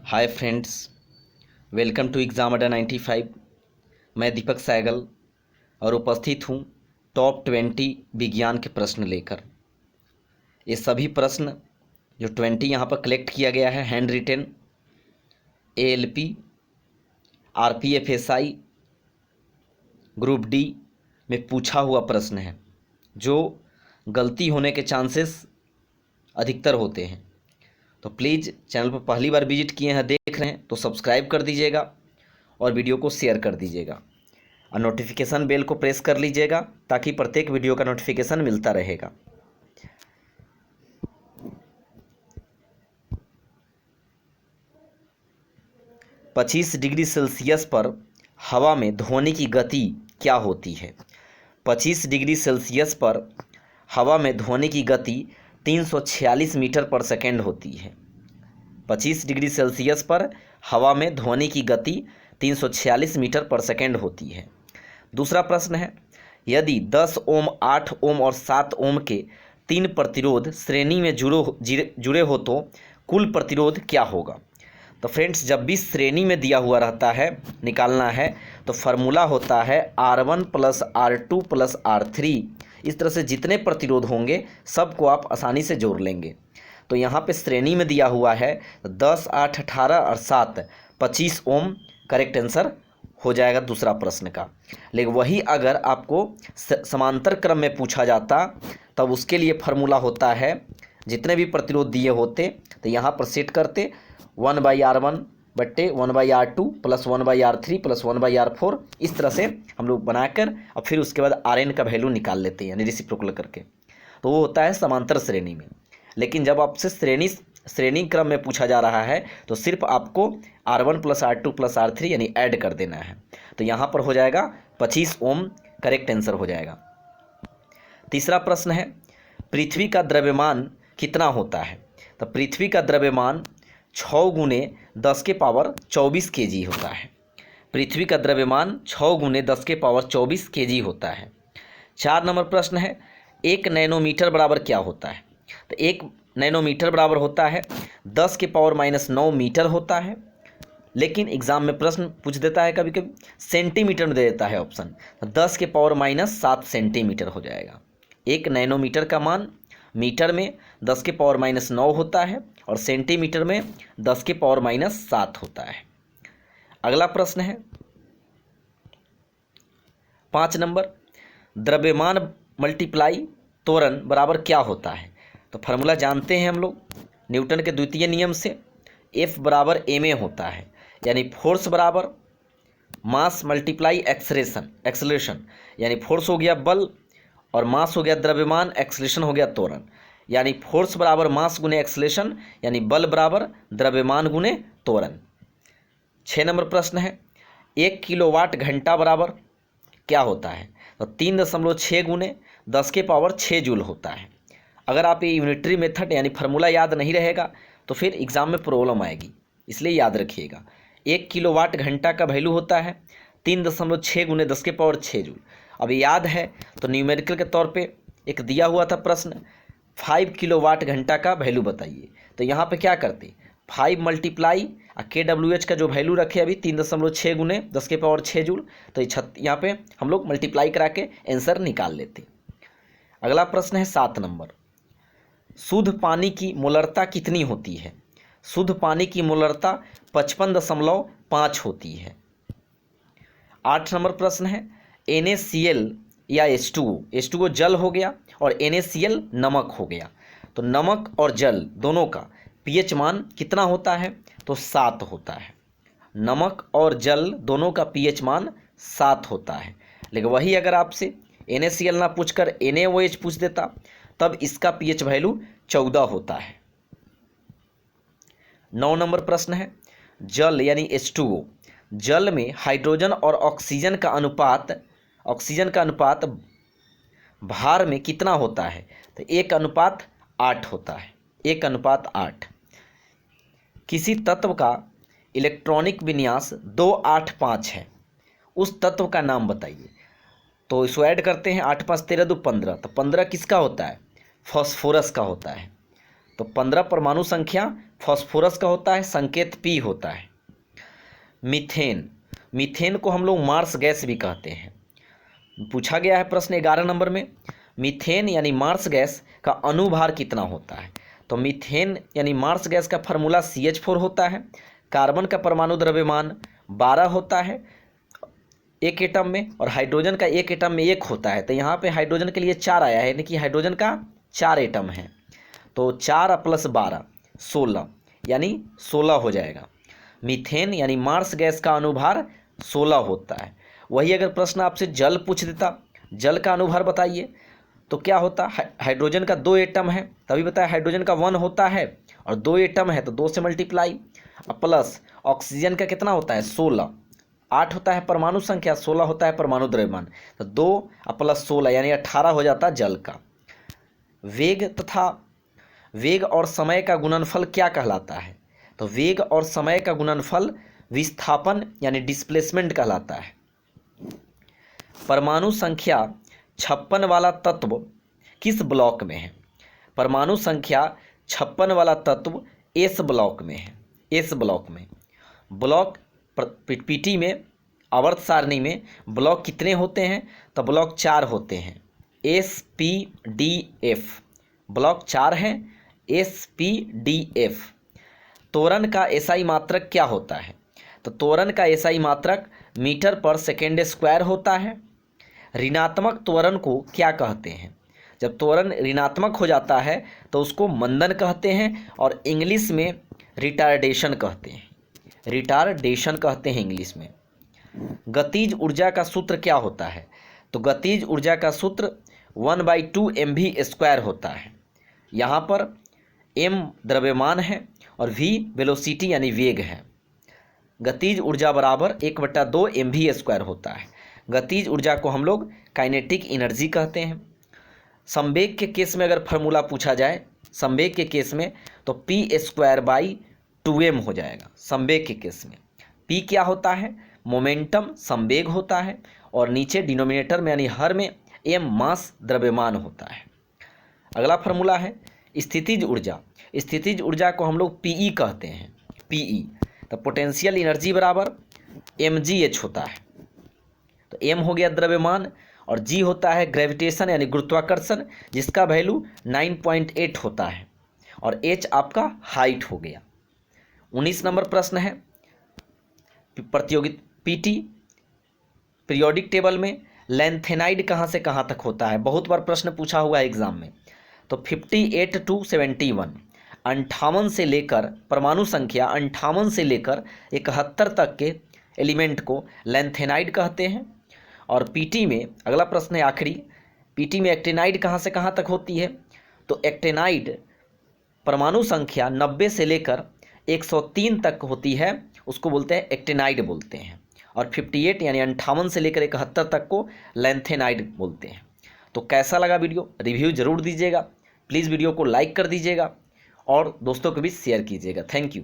Hi friends, welcome to exam Adda 95। मैं दीपक सहगल और उपस्थित हूँ टॉप 20 विज्ञान के प्रश्न लेकर। ये सभी प्रश्न जो 20 यहाँ पर कलेक्ट किया गया है hand retain ALP RPFSI group D में पूछा हुआ प्रश्न है, जो गलती होने के चांसेस अधिकतर होते हैं। तो प्लीज़ चैनल पर पहली बार विजिट किए हैं, देख रहे हैं तो सब्सक्राइब कर दीजिएगा और वीडियो को शेयर कर दीजिएगा और नोटिफिकेशन बेल को प्रेस कर लीजिएगा ताकि प्रत्येक वीडियो का नोटिफिकेशन मिलता रहेगा। पच्चीस डिग्री सेल्सियस पर हवा में ध्वनि की गति क्या होती है? 25 डिग्री सेल्सियस पर हवा में ध्वनि की गति 346 मीटर पर सेकेंड होती है। 25 डिग्री सेल्सियस पर हवा में ध्वनि की गति 346 मीटर पर सेकेंड होती है। दूसरा प्रश्न है, यदि 10 ओम, 8 ओम और 7 ओम के 3 प्रतिरोध श्रेणी में जुड़े हो तो कुल प्रतिरोध क्या होगा? तो फ्रेंड्स, जब भी श्रेणी में दिया हुआ रहता है निकालना है तो फार्मूला होता है R1 plus R2 plus R3। इस तरह से जितने प्रतिरोध होंगे सबको आप आसानी से जोड़ लेंगे। तो यहाँ पे श्रेणी में दिया हुआ है 10, 8, 18 और 7 25 ओम करेक्ट आंसर हो जाएगा दूसरा प्रश्न का। लेकिन वही अगर आपको समांतर क्रम में पूछा जाता तब उसके लिए फार्मूला होता है, जितने भी प्रतिरोध दिए होते तो यहाँ पर सेट करते 1/R1 बट्टे 1/R2 plus 1/R3 plus 1/R4। इस तरह से हम लोग बनाकर और फिर उसके बाद Rn का वैल्यू निकाल लेते हैं, यानी रेसिप्रोकल करके। तो वो होता है समांतर श्रेणी में। लेकिन जब आपसे श्रेणी क्रम में पूछा जा रहा है तो सिर्फ आपको R1 plus R2 plus R3 यानी ऐड कर देना है। तो यहाँ पर हो जाएगा 25 ओम करेक्ट आंसर हो जाएगा। तीसरा प्रश्न है, पृथ्वी का द्रव्यमान कितना होता है? तो पृथ्वी का द्रव्यमान 6 गुने 10 के पावर 24 kg होता है। पृथ्वी का द्रव्यमान 6 गुने 10 के पावर 24 kg होता है। 4 नंबर प्रश्न है, 1 नैनोमीटर बराबर क्या होता है? तो 1 नैनोमीटर बराबर होता है 10 के पावर -9 मीटर होता है। लेकिन एग्जाम में प्रश्न पूछ देता है कभी कभी सेंटीमीटर में दे देता है ऑप्शन, तो 10 के पावर -7 सेंटीमीटर हो जाएगा। 1 नैनोमीटर का मान मीटर में 10 के पावर -9 होता है और सेंटीमीटर में 10 के पावर -7 होता है। अगला प्रश्न है 5 नंबर, द्रव्यमान मल्टीप्लाई त्वरण बराबर क्या होता है? तो फार्मूला जानते हैं हम लोग न्यूटन के द्वितीय नियम से, F बराबर ma होता है, यानी फोर्स बराबर मास मल्टीप्लाई एक्सेलरेशन, यानी फोर्स हो गया बल और मास हो गया द्रव्यमान, एक्सेलरेशन हो गया त्वरण। यानी फोर्स बराबर मास गुने एक्सेलरेशन, यानी बल बराबर द्रव्यमान गुने त्वरण। 6 नंबर प्रश्न है, 1 किलोवाट घंटा बराबर क्या होता है? तो 3.6 गुने 10 के पावर 6 जूल होता है। अगर आप ये यूनिटरी मेथड यानी फार्मूला याद नहीं रहेगा तो फिर एग्ज़ाम में प्रॉब्लम आएगी, इसलिए याद रखिएगा। 1 किलोवाट घंटा का वैल्यू होता है 3.6 गुने 10 के पावर 6 जूल। अब याद है तो न्यूमेरिकल के तौर पे एक दिया हुआ था प्रश्न, 5 किलोवाट घंटा का वैल्यू बताइए। तो यहाँ पे क्या करते, 5 मल्टीप्लाई KWH का जो वैल्यू रखे अभी 3.6 गुने 10 के पावर 6 जूल, तो यहाँ पे हम लोग मल्टीप्लाई करा के आंसर निकाल लेते। अगला प्रश्न है 7 नंबर, शुद्ध पानी की मोलरता कितनी होती है? शुद्ध पानी की मोलरता 55.5 होती है। 8 नंबर प्रश्न है, NaCl या H2O जल हो गया और NaCl नमक हो गया। तो नमक और जल दोनों का pH मान कितना होता है? तो 7 होता है। नमक और जल दोनों का pH मान 7 होता है। लेकिन वही अगर आपसे NaCl ना पूछकर NaOH पूछ देता तब इसका pH वैल्यू 14 होता है। 9 नंबर प्रश्न है, जल यानी H2O, जल में हाइड्रोजन और ऑक्सीजन का अनुपात भार में कितना होता है? तो 1:8 होता है, 1:8। किसी तत्व का इलेक्ट्रॉनिक विन्यास 285 है, उस तत्व का नाम बताइए। तो इसको ऐड करते हैं, 8 5 13 2 15। तो 15 किसका होता है? फास्फोरस का होता है। तो 15 परमाणु संख्या फास्फोरस का होता है, संकेत P होता है। मीथेन, मीथेन को हम लोग मार्स गैस भी कहते हैं। पूछा गया है प्रश्न 11 नंबर में, मीथेन यानी मार्स गैस का अणुभार कितना होता है। तो मीथेन यानी मार्स गैस का फार्मूला CH4 होता है। कार्बन का परमाणु द्रव्यमान 12 होता है एक एटम में, और हाइड्रोजन का एक एटम में 1 होता है। तो यहाँ पे हाइड्रोजन के लिए 4 आया है, यानी कि हाइड्रोजन का 4 एटम है। तो 4 + 12 16, यानी 16 हो जाएगा। मीथेन यानी मार्स गैस का अणुभार 16 होता है। वही अगर प्रश्न आपसे जल पूछ देता, जल का अणुभार बताइए, तो क्या होता? हाइड्रोजन का 2 एटम है, तभी बताया हाइड्रोजन का 1 होता है, और 2 एटम है तो 2 से मल्टीप्लाई, प्लस ऑक्सीजन का कितना होता है? 16। 8 होता है परमाणु संख्या, 16 होता है परमाणु द्रव्यमान, तो 2 + 16 यानी 18 हो जाता जल का। वेग और समय का गुणनफल क्या कहलाता है? तो वेग और समय का गुणनफल विस्थापन यानी डिस्प्लेसमेंट कहलाता है। परमाणु संख्या 56 वाला तत्व किस ब्लॉक में है? परमाणु संख्या 56 वाला तत्व एस ब्लॉक में है। एस ब्लॉक में, ब्लॉक पीटी में आवर्त सारणी में ब्लॉक कितने होते हैं? तो ब्लॉक 4 होते हैं, SPDF ब्लॉक 4 हैं, SPDF। त्वरण का SI मात्रक क्या होता है? तो त्वरण का SI मात्रक मीटर/सेकंड² होता है। ऋणात्मक त्वरण को क्या कहते हैं? जब त्वरण ऋणात्मक हो जाता है तो उसको मंदन कहते हैं, और इंग्लिश में रिटार्डेशन कहते हैं। रिटार्डेशन कहते हैं इंग्लिश में। गतिज ऊर्जा का सूत्र क्या होता है? तो गतिज ऊर्जा का सूत्र 1/2 mv² होता है। यहाँ पर m द्रव्यमान है और v वेलोसिटी यानी वेग है। गतिज ऊर्जा बराबर 1/2 mv² होता है। गतिज ऊर्जा को हम लोग काइनेटिक एनर्जी कहते हैं। संवेग के केस में अगर फार्मूला पूछा जाए, संवेग के केस में, तो p²/2m हो जाएगा। संवेग के केस में p क्या होता है? मोमेंटम संवेग होता है, और नीचे डिनोमिनेटर में यानी हर में m मास द्रव्यमान होता है। अगला फार्मूला है स्थितिज ऊर्जा। स्थितिज ऊर्जा को हम लोग PE कहते हैं। PE तो पोटेंशियल एनर्जी बराबर mgh होता है। तो m हो गया द्रव्यमान, और g होता है ग्रेविटेशन यानी गुरुत्वाकर्षण, जिसका वैल्यू 9.8 होता है, और h आपका हाइट हो गया। 19 नंबर प्रश्न है प्रतियोगिता PT पीरियोडिक टेबल में लैंथेनाइड कहाँ से कहाँ तक होता है? बहुत बार प्रश्न पूछा हुआ है एग्जाम में। तो 58 to 71, 58 से लेकर, परमाणु संख्या 58 से लेकर 71 तक के एलिमेंट को लैंथेनाइड कहते हैं। और पीटी में अगला प्रश्न है आखिरी, पीटी में एक्टिनाइड कहाँ से कहाँ तक होती है? तो एक्टिनाइड परमाणु संख्या 90 से लेकर 103 तक होती है, उसको बोलते हैं एक्टिनाइड बोलते हैं। और 58 यानी 58 से लेकर 71 तक को लैंथेनाइड बोलते हैं। तो कैसा लगा वीडियो? रिव्यू जरूर दीजिएगा, प्लीज़ वीडियो को लाइक कर दीजिएगा और दोस्तों के बीच शेयर कीजिएगा। Thank you.